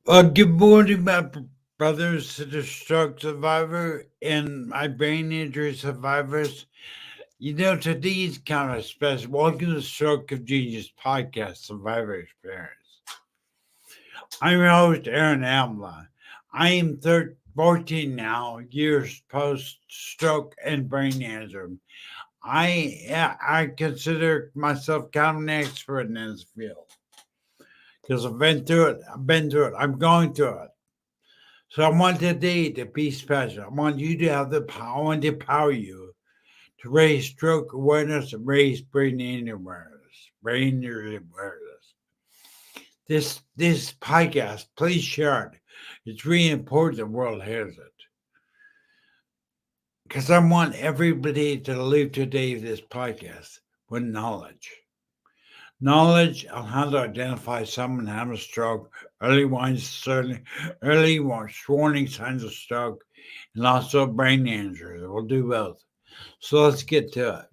Good morning, my brothers to the stroke survivor and my brain injury survivors. Today's kind of special. Welcome to the Stroke of Genius podcast, Survivor Experience. I'm your host, Aaron Avila. I am 14 now, years post stroke and brain aneurysm. I consider myself kind of an expert in this field because I've been through it. I'm going through it. So I want today to be special. I want you to have the power. I want to empower you to raise stroke awareness and raise brain injury awareness. Brain injury awareness. This podcast, please share it. It's really important the world hears it. Because I want everybody to leave today this podcast with knowledge. Knowledge on how to identify someone having a stroke, early warning signs of stroke, and also brain injury. We'll do both. So let's get to it.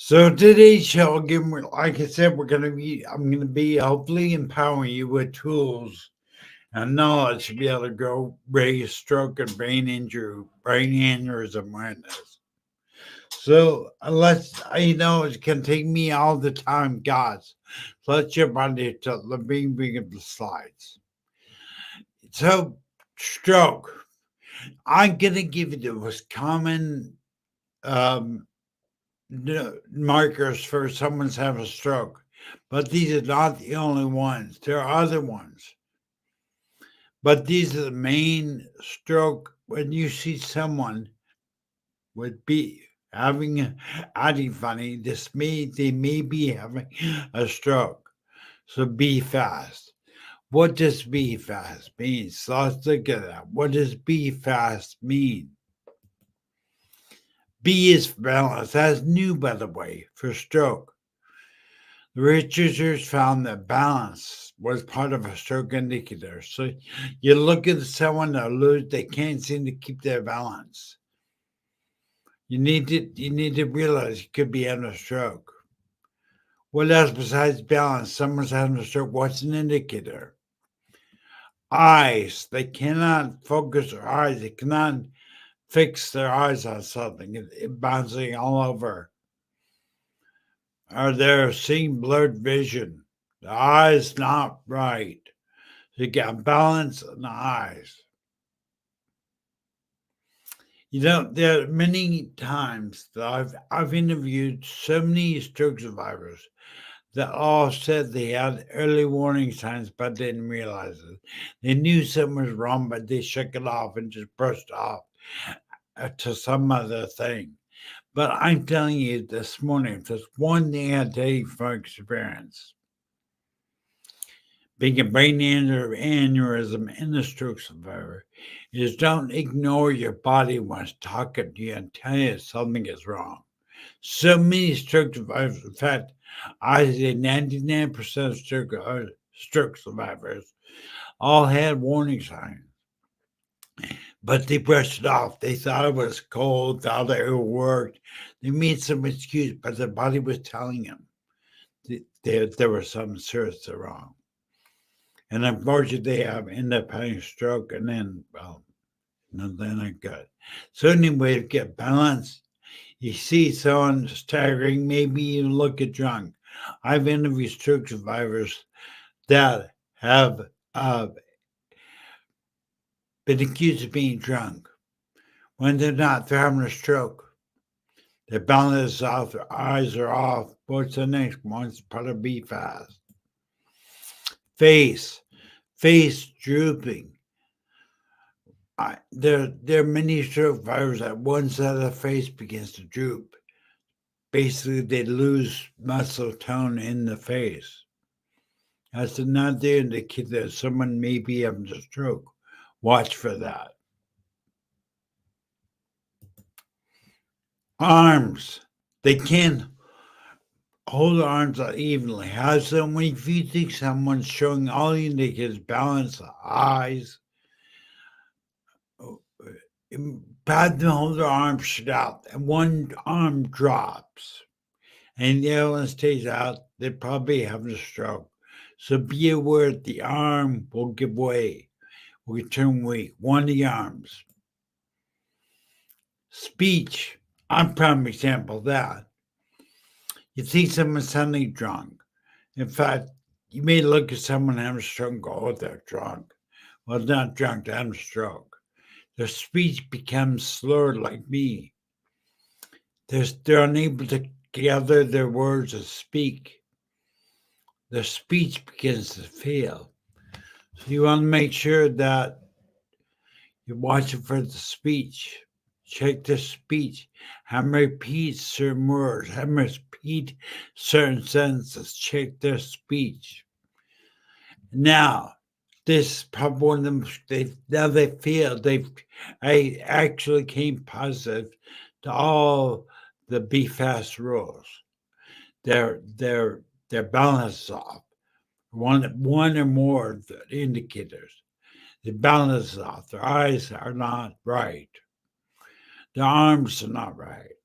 So today's show, again, like I said, I'm gonna be hopefully empowering you with tools and knowledge to be able to go raise stroke and brain aneurysm awareness. So it can take me all the time, guys. So let's jump on to the beginning of the slides. So stroke. I'm gonna give you the most common um, markers for someone's having a stroke, but these are not the only ones. There are other ones, but these are the main stroke. When you see someone with acting funny, they may be having a stroke. So be fast. What does be fast mean? So let's look at that. What does be fast mean? B is for balance. That's new, by the way, for stroke. The researchers found that balance was part of a stroke indicator. So you look at someone they can't seem to keep their balance. You need to realize you could be having a stroke. What else besides balance? Someone's having a stroke. What's an indicator? Eyes. They cannot focus their eyes. They cannot fix their eyes on something. It bouncing all over. Or they're seeing blurred vision. The eyes not right. So you got balance in the eyes. There are many times that I've interviewed so many stroke survivors that all said they had early warning signs but didn't realize it. They knew something was wrong, but they shook it off and just brushed off to some other thing. But I'm telling you this morning, if there's one thing I tell you from experience, being a brain aneurysm and a stroke survivor, is don't ignore your body when it's talking to you and telling you something is wrong. So many stroke survivors, in fact, I say 99% of stroke survivors all had warning signs, but they brushed it off. They thought it was cold, thought it worked. They made some excuse, but their body was telling them there was something seriously wrong. And unfortunately, they end up having a stroke, and then, they're not good. So anyway, to get balance, you see someone staggering, maybe you look at drunk. I've interviewed stroke survivors that have been accused of being drunk. When they're not, they're having a stroke. Their balance is off, their eyes are off. What's the next one? It's part of be fast. Face drooping. There are many stroke survivors that one side of the face begins to droop. Basically, they lose muscle tone in the face. That's another indicator that someone may be having a stroke. Watch for that. Arms. They can't hold their arms out evenly. So when if you think someone's showing all the indicators, balance, eyes, have them hold their arms straight out, and one arm drops, and the other one stays out, they're probably having a stroke. So be aware that the arm will give way, will turn weak. One of the arms. Speech. I'm a prime example of that. You see someone suddenly drunk. In fact, you may look at someone having a stroke and go, oh, they're drunk. Well, they're not drunk, they're having a stroke. Their speech becomes slurred like me. They're unable to gather their words to speak. Their speech begins to fail. So you want to make sure that you're watching for the speech. Check the speech. Have them repeat certain words. Have them repeat certain sentences. Check their speech. Now, this is probably one of them. Now they feel I actually came positive to all the be fast rules. Their balance is off. One or more of the indicators. The balance is off. Their eyes are not right. Their arms are not right.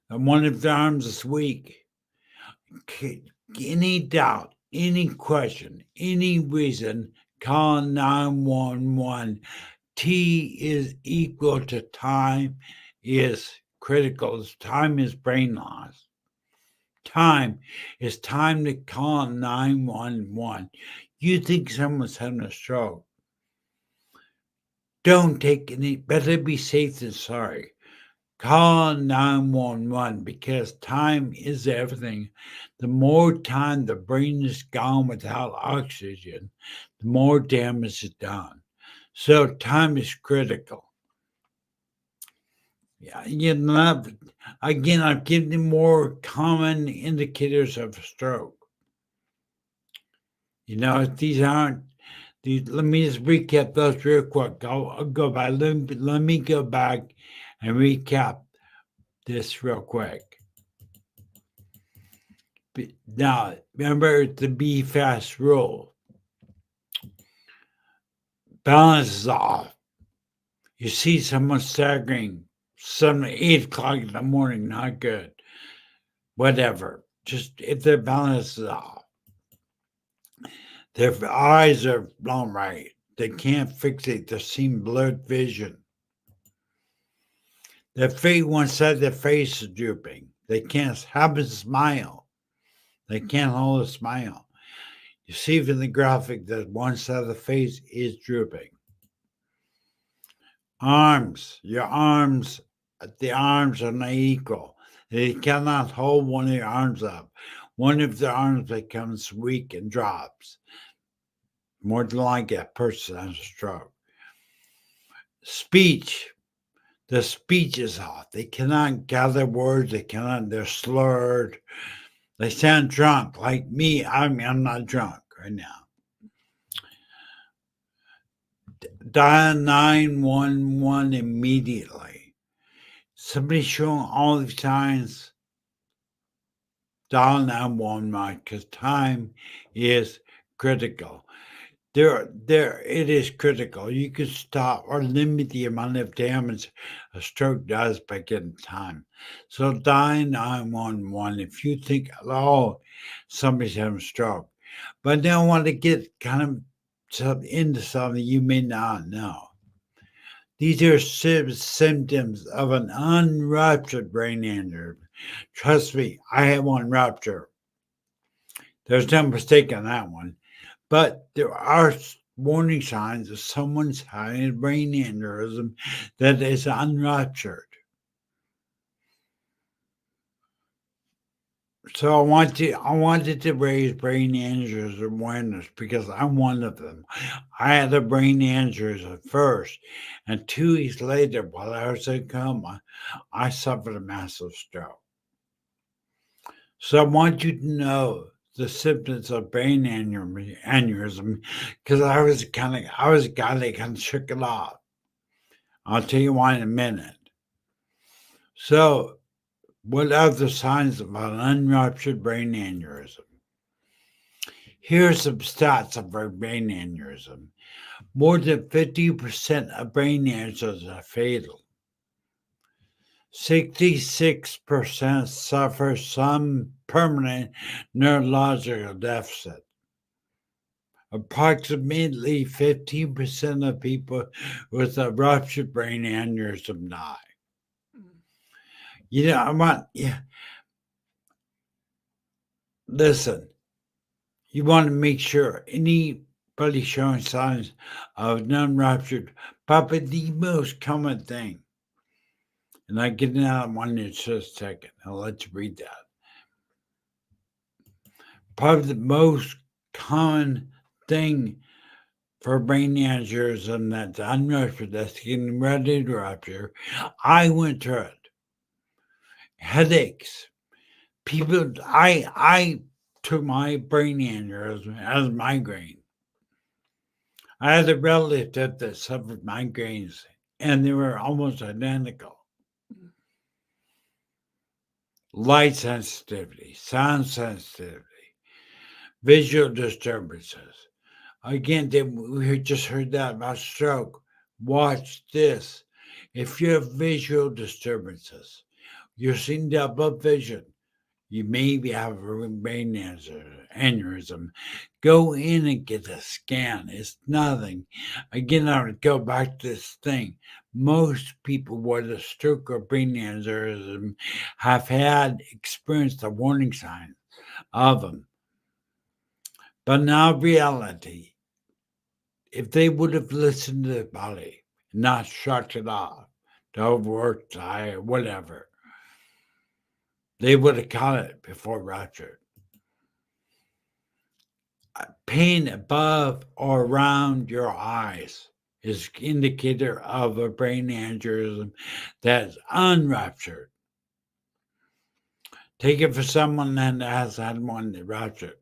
And one of the arms is weak. Any doubt, any question, any reason, call 911. T is equal to time is critical. Time is brain loss. Time is time to call 911. You think someone's having a stroke. Don't take any, better be safe than sorry. Call 911 because time is everything. The more time the brain is gone without oxygen, the more damage is done. So time is critical. Yeah, again, I've given you more common indicators of a stroke. These aren't. Let me just recap those real quick. I'll go back. Let me go back and recap this real quick. Now, remember the be fast rule. Balance is off. You see someone staggering 8 o'clock in the morning, not good. Whatever. Just if their balance is off. Their eyes are not right. They can't fixate. They're seeing blurred vision. Their face, one side of their face is drooping. They can't have a smile. They can't hold a smile. You see from the graphic that one side of the face is drooping. Arms. The arms are not equal. They cannot hold one of your arms up. One of the arms becomes weak and drops. More than likely, a person has a stroke. Speech. The speech is off. They cannot gather words. They're slurred. They sound drunk, like me. I'm not drunk right now. Dial 911 immediately. Somebody showing all these signs, dial 911 because time is critical. It is critical. You can stop or limit the amount of damage a stroke does by getting time. So dial 911 if you think, oh, somebody's having a stroke. But now I want to get kind of into something you may not know. These are symptoms of an unruptured brain aneurysm. Trust me, I have one rupture. There's no mistake on that one. But there are warning signs of someone's having a brain aneurysm that is unruptured. So I wanted to raise brain aneurysm awareness because I'm one of them. I had a brain aneurysm first, and 2 weeks later, while I was in coma, I suffered a massive stroke. So I want you to know the symptoms of brain aneurysm because I was a guy that kind of shook it off. I'll tell you why in a minute. So What are the signs of an unruptured brain aneurysm? Here are some stats of a brain aneurysm. More than 50% of brain aneurysms are fatal. 66% suffer some permanent neurological deficit. Approximately 15% of people with a ruptured brain aneurysm die. Listen, you want to make sure anybody showing signs of non-ruptured, probably the most common thing, and I get out one in just a second. I'll let you read that. Probably the most common thing for brain aneurysm that's unruptured, that's getting ready to rupture. I went through it. Headaches. People, I took my brain aneurysm as migraine. I had a relative that suffered migraines, and they were almost identical. Light sensitivity, sound sensitivity, visual disturbances. Again, we just heard that about stroke. Watch this. If you have visual disturbances, you're seeing double vision, you maybe have a brain aneurysm. Go in and get a scan. It's nothing. Again, I would go back to this thing. Most people with a stroke or brain aneurysm have experienced the warning signs of them. But now, reality, if they would have listened to their body, not shut it off, to overwork, tired, whatever, they would have caught it before rupture. Pain above or around your eyes is indicator of a brain aneurysm that's unruptured. Take it for someone that has had one that ruptured.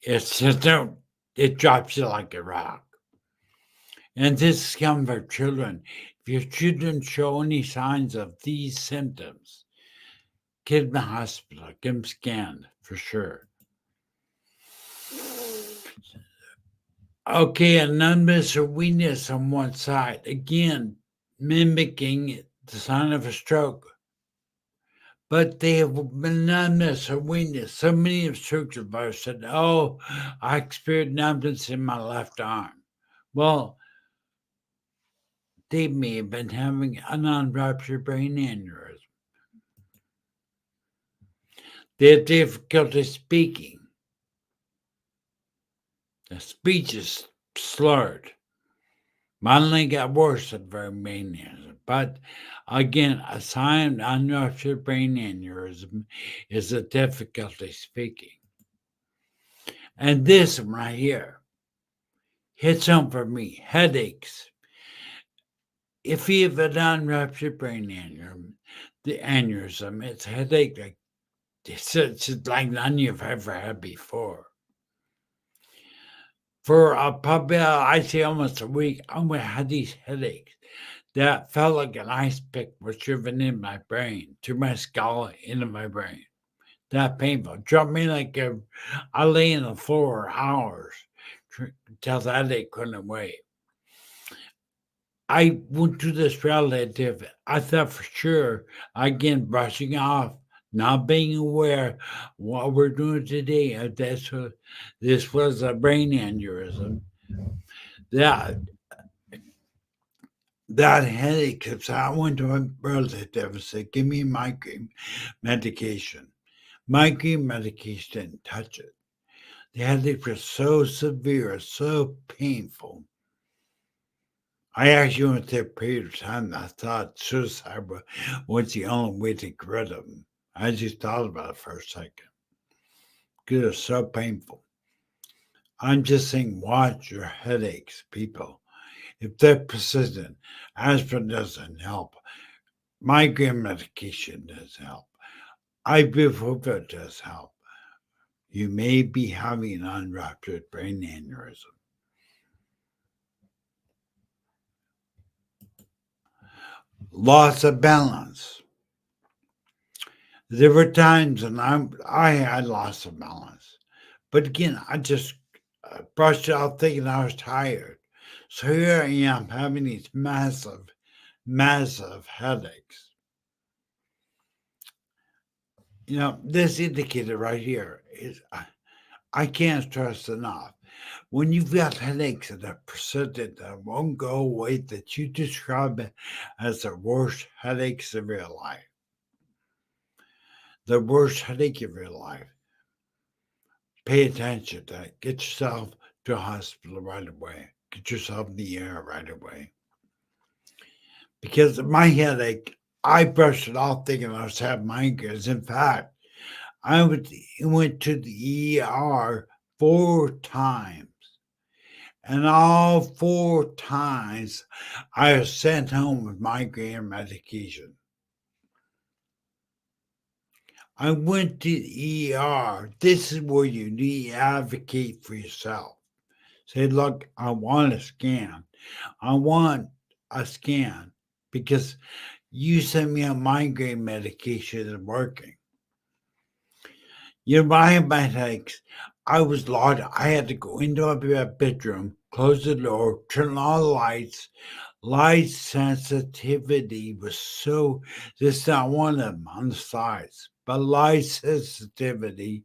It drops you like a rock. And this comes for children. If your children show any signs of these symptoms, get them in the hospital, get them scanned for sure. Okay, a numbness or weakness on one side. Again, mimicking the sign of a stroke. But they have been numbness or weakness. So many of stroke survivors said, "Oh, I experienced numbness in my left arm." Well, they may have been having a non-ruptured brain aneurysm. They have difficulty speaking. The speech is slurred. Modeling got worse at very brain aneurysm. But again, a sign of unruptured brain aneurysm is a difficulty speaking. And this one right here hits home for me. Headaches. If you have an unruptured brain aneurysm, it's a headache like it's like none you've ever had before. For probably, I'd say almost a week, I had these headaches that felt like an ice pick was driven in my brain, through my skull, into my brain. That painful. Dropped me like I lay on the floor hours until the headache couldn't wait. I went to this relative. I thought for sure, again, brushing off, not being aware what we're doing today. This was a brain aneurysm. That headache keeps. I went to my relative and said, "Give me migraine medication." Migraine medication didn't touch it. The headache was so severe, so painful. I actually went through a period of time that I thought suicide was the only way to get rid of them. I just thought about it for a second. Because it was so painful. I'm just saying, watch your headaches, people. If they're persistent, aspirin doesn't help. Migraine medication does help. Ibuprofen does help. You may be having an unruptured brain aneurysm. Loss of balance. There were times when I had lost some balance, but again, I just brushed it off thinking I was tired. So here I am having these massive, massive headaches. This indicator right here is I can't stress enough. When you've got headaches that are persistent, that won't go away, that you describe it as the worst headaches of your life, the worst headache of your life, pay attention to that. Get yourself to a hospital right away. Get yourself in the air right away. Because my headache, I brushed it off thinking I was having migraines. In fact, went to the ER 4 times. And all 4 times I was sent home with migraine medication. I went to the ER. This is where you need to advocate for yourself. Say, look, I want a scan. I want a scan because you sent me a migraine medication that's working. I had my headaches. I was locked. I had to go into my bedroom, close the door, turn all the lights. Light sensitivity was so, there's not one of them on the sides, but light sensitivity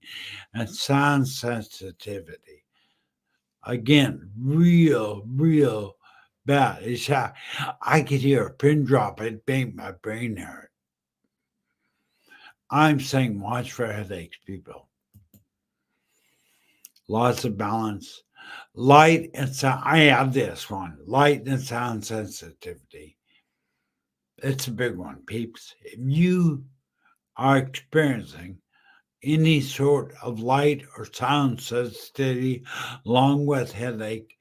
and sound sensitivity. Again, real bad. It's how I could hear a pin drop, it made my brain hurt. I'm saying watch for headaches, people. Lots of balance. Light and sound. I have this one. Light and sound sensitivity. It's a big one, peeps. If you are experiencing any sort of light or sound sensitivity along with headache,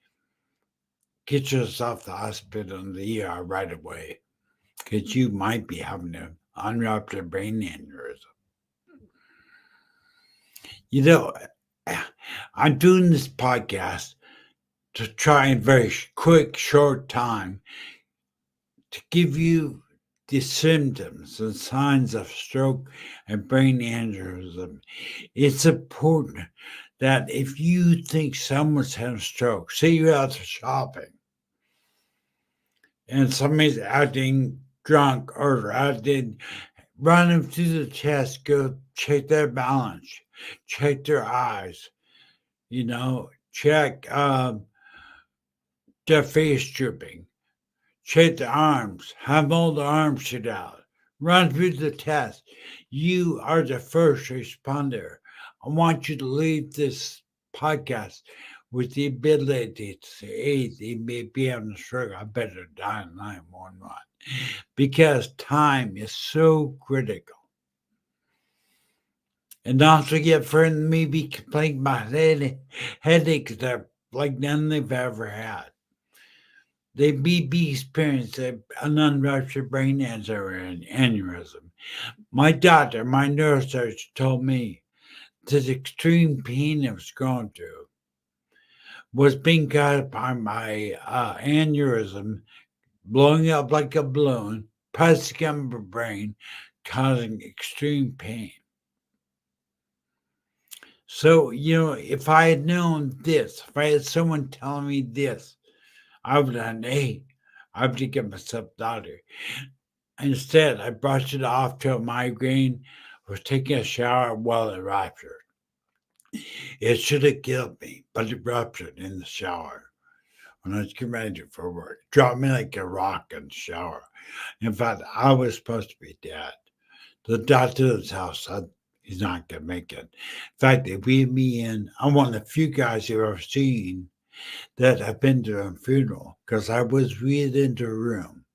get yourself to the hospital and the ER right away because you might be having an unruptured brain aneurysm. You know, I'm doing this podcast to try in very quick, short time to give you the symptoms and signs of stroke and brain aneurysm. It's important that if you think someone's having a stroke, say you're out shopping and somebody's acting drunk or acting, run them through the chest, go check their balance, check their eyes, check their face drooping, check the arms, have all the arms shit out, run through the test. You are the first responder. I want you to leave this podcast with the ability to say, hey, they may be having a stroke. I better dial 911 because time is so critical. And don't forget, friend, maybe complaining about headaches that like none they've ever had. They may be experiencing an unruptured brain aneurysm. My doctor, my neurosurgeon, told me that the extreme pain I was going through was being caused by my aneurysm blowing up like a balloon, pressing on my brain, causing extreme pain. So, if I had known this, if I had someone telling me this, I would have done, hey, I have to get myself a doctor. Instead, I brushed it off to a migraine, was taking a shower while it ruptured. It should have killed me, but it ruptured in the shower. When I was getting ready for work, dropped me like a rock in the shower. In fact, I was supposed to be dead. The doctor's house said he's not going to make it. In fact, they weighed me in. I'm one of the few guys you've ever seen that have been to a funeral because I was wheeled into a room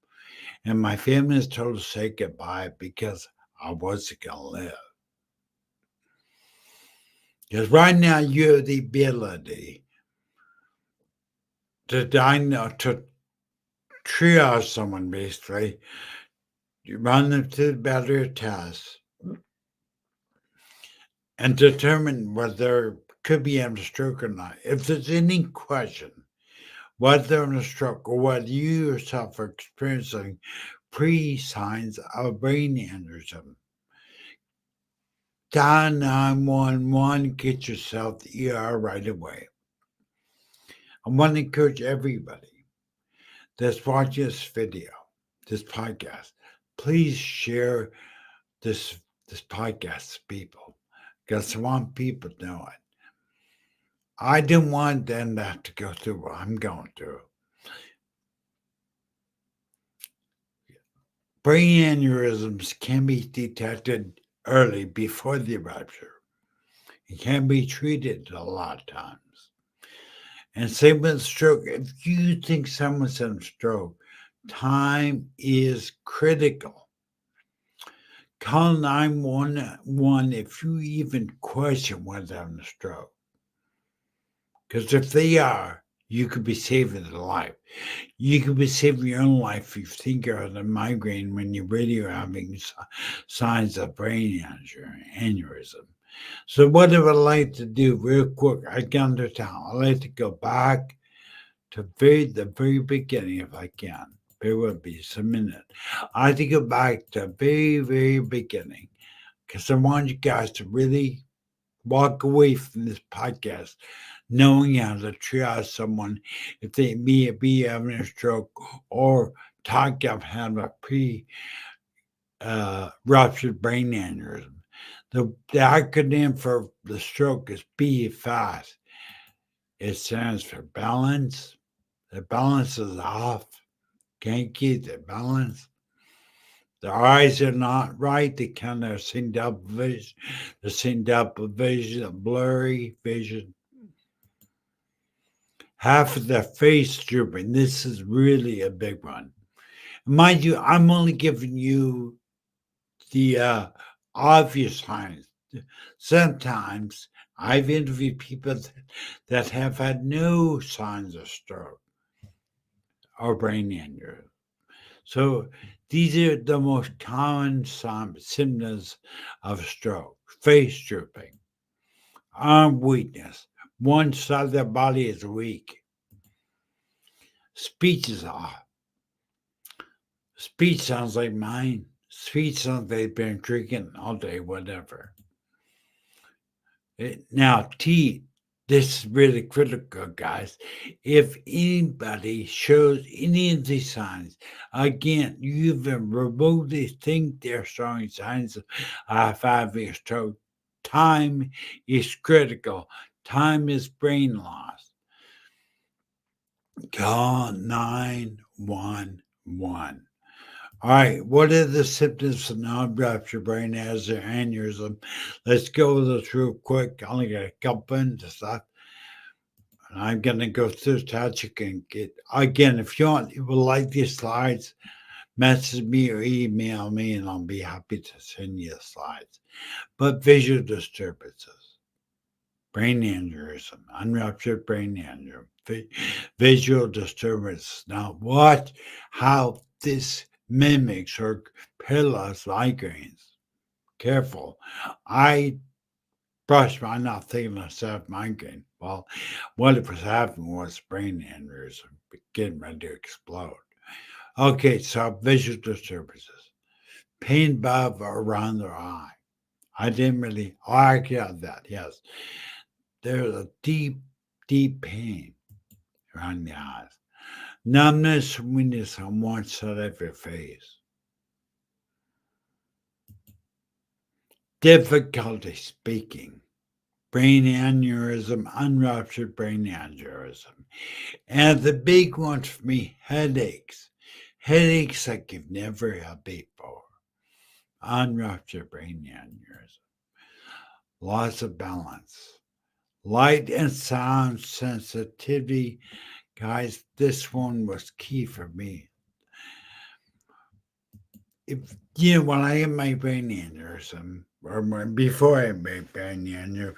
and my family was told to say goodbye because I wasn't going to live. Because right now you have the ability to to triage someone basically. You run them through the battery of tests and determine whether could be having a stroke or not. If there's any question whether they're having a stroke or whether you yourself are experiencing pre signs of brain aneurysm, dial 911, get yourself the ER right away. I want to encourage everybody that's watching this video, this podcast, please share this podcast to people because I want people to know it. I didn't want them to have to go through what I'm going through. Brain aneurysms can be detected early before the rupture. It can be treated a lot of times. And same with stroke. If you think someone's having a stroke, time is critical. Call 911 if you even question whether they're having a stroke. Because if they are, you could be saving their life. You could be saving your own life if you think you're having a migraine when you're really having signs of brain aneurysm. So what I would like to do real quick, I get under town. I'd like to go back to the very beginning if I can. Bear with me just a minute. I like to go back to the very, very beginning because I want you guys to really walk away from this podcast knowing how to triage someone if they may be having a stroke or talk about having a ruptured brain aneurysm. The acronym for the stroke is BFAST. It stands for balance. The balance is off. Can't keep the balance. The eyes are not right. They kind of seeing double vision. They're seeing double vision, blurry vision. Half of their face drooping. This is really a big one. Mind you, I'm only giving you the obvious signs. Sometimes I've interviewed people that have had no signs of stroke or brain injury. So these are the most common symptoms of stroke: face drooping, arm weakness, one side of their body is weak, speech is off. Speech sounds like mine. Speech sounds like they've been drinking all day, whatever. Now, teeth. This is really critical, guys. If anybody shows any of these signs, again, you even remotely think they're showing signs of 5-year stroke, time is critical. Time is brain loss. Call 911. All right, what are the symptoms of non-ruptured brain aneurysm? Let's go with this real quick. I only got a couple minutes left. And I'm going to go through that. You can get, again, if you want, you will like these slides, message me or email me, and I'll be happy to send you the slides. But visual disturbances, brain aneurysm, unruptured brain aneurysm, visual disturbance. Now, watch how this mimics or parallels migraines. Careful. I brushed my not thinking myself migraine. Well, what it was happening was brain aneurysm getting ready to explode. Okay, so visual disturbances. Pain above or around their eye. I didn't really, I got that, yes. There's a deep, deep pain around the eyes. Numbness, weakness on one side of your face. Difficulty speaking. Brain aneurysm, unruptured brain aneurysm. And the big ones for me, headaches. Headaches like you've never had before. Unruptured brain aneurysm. Loss of balance. Light and sound sensitivity. Guys, this one was key for me. If when I had my brain aneurysm, or before I had my brain aneurysm,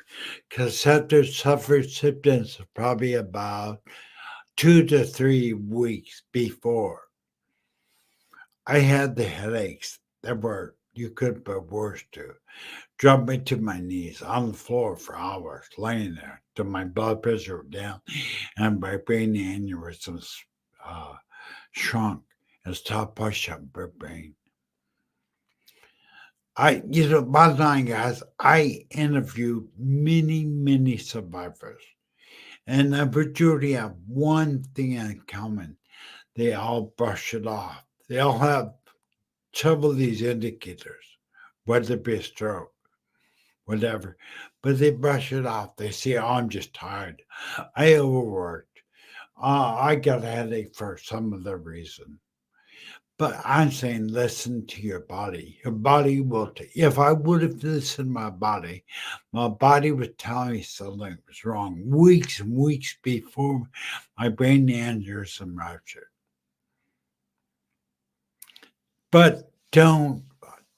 because after suffered symptoms probably about 2 to 3 weeks before, I had the headaches that were you couldn't put words to. Dropped me to my knees on the floor for hours, laying there till my blood pressure went down and my brain aneurysms shrunk and stopped pushing up my brain. bottom line, guys, I interviewed many survivors, and the majority have one thing in common. They all brush it off. They all have several of these indicators, whether it be a stroke, whatever, but they brush it off. They say, oh, I'm just tired. I overworked. I got a headache for some other reason. But I'm saying, listen to your body. Your body will. If I would have listened to my body was telling me something was wrong weeks and weeks before my brain aneurysm ruptured. But don't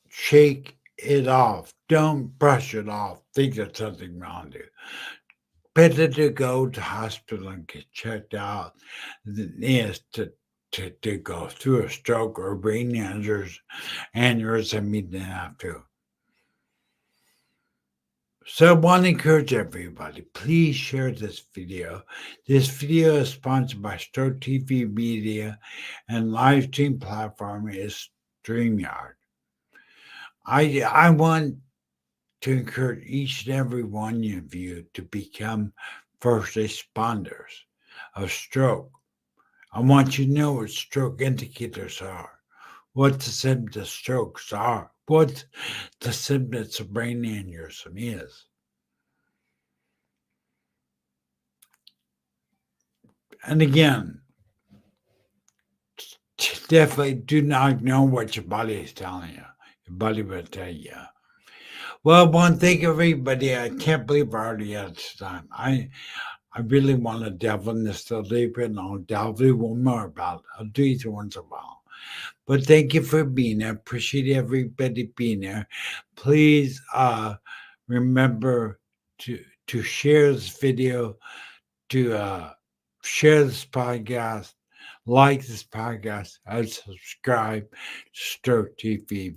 shake it off. Don't brush it off. Think there's something wrong with you. Better to go to hospital and get checked out than is to go through a stroke or brain aneurysm you didn't have to. So I want to encourage everybody, please share this video. This video is sponsored by Stroke TV Media and live stream platform is StreamYard. I want to encourage each and every one of you to become first responders of stroke. I want you to know what stroke indicators are, what the symptoms of strokes are, what the symptoms of brain aneurysm is. And again, definitely do not ignore what your body is telling you. Your body will tell you. Well, I want to thank everybody. I can't believe we're already out of time. I really want to delve in this a little deeper, and I'll delve in one more about it. I'll do these once in a while. But thank you for being there. Appreciate everybody being there. Please remember to share this video, to share this podcast, like this podcast, and subscribe to Stroke TV.